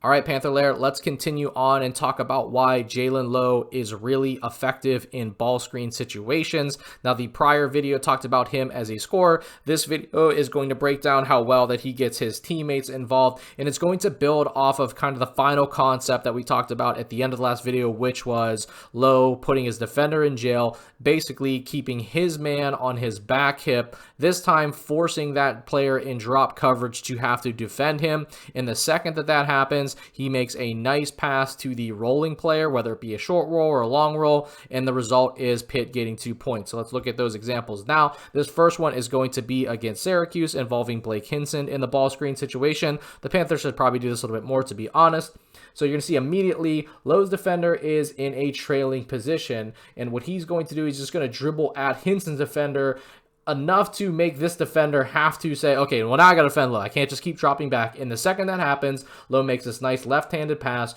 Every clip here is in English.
All right, Panther Lair, let's continue on and talk about why Jaland Lowe is really effective in ball screen situations. Now, the prior video talked about him as a scorer. This video is going to break down how well that he gets his teammates involved, and it's going to build off of kind of the final concept that we talked about at the end of the last video, which was Lowe putting his defender in jail, basically keeping his man on his back hip, this time forcing that player in drop coverage to have to defend him. In the second that that happens, he makes a nice pass to the rolling player, whether it be a short roll or a long roll, and the result is Pitt getting 2 points. So let's look at those examples now. This first one is going to be against Syracuse, involving Blake Hinson in the ball screen situation. The Panthers should probably do this a little bit more, to be honest. So you're going to see immediately Lowe's defender is in a trailing position, and what he's going to do is just going to dribble at Hinson's defender enough to make this defender have to say, okay, well, now I got to defend Lowe. I can't just keep dropping back. In the second that happens, Lowe makes this nice left-handed pass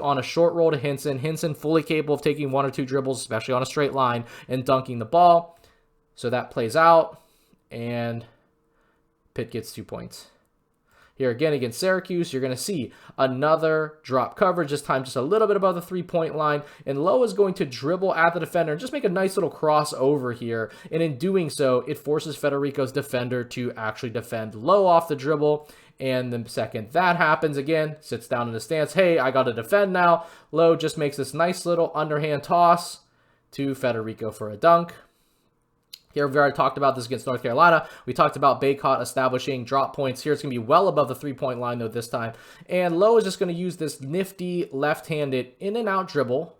on a short roll to Hinson. Hinson fully capable of taking 1 or 2 dribbles, especially on a straight line, and dunking the ball. So that plays out, and Pitt gets 2 points. Here again against Syracuse, you're going to see another drop coverage, this time just a little bit above the 3-point line, and Lowe is going to dribble at the defender and just make a nice little crossover here, and in doing so, it forces Federico's defender to actually defend Lowe off the dribble, and the second that happens, again, sits down in the stance, hey, I got to defend now. Lowe just makes this nice little underhand toss to Federico for a dunk. Here, we've already talked about this against North Carolina. We talked about Baycott establishing drop points. Here, it's going to be well above the 3-point line, though, this time. And Lowe is just going to use this nifty left-handed in-and-out dribble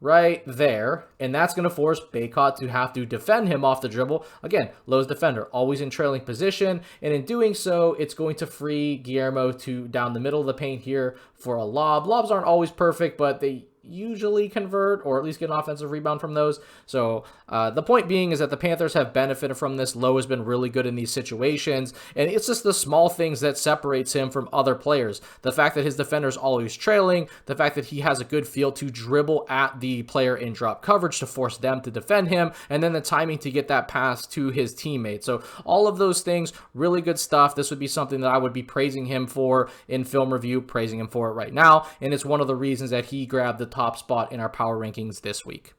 right there. And that's going to force Baycott to have to defend him off the dribble. Again, Lowe's defender, always in trailing position. And in doing so, it's going to free Guillermo to down the middle of the paint here for a lob. Lobs aren't always perfect, but they usually convert or at least get an offensive rebound from those. So the point being is that the Panthers have benefited from this. Lowe has been really good in these situations, and it's just the small things that separates him from other players. The fact that his defender is always trailing, the fact that he has a good feel to dribble at the player in drop coverage to force them to defend him, and then the timing to get that pass to his teammate. So all of those things, really good stuff. This would be something that I would be praising him for in film review, praising him for it right now, and it's one of the reasons that he grabbed the top spot in our power rankings this week.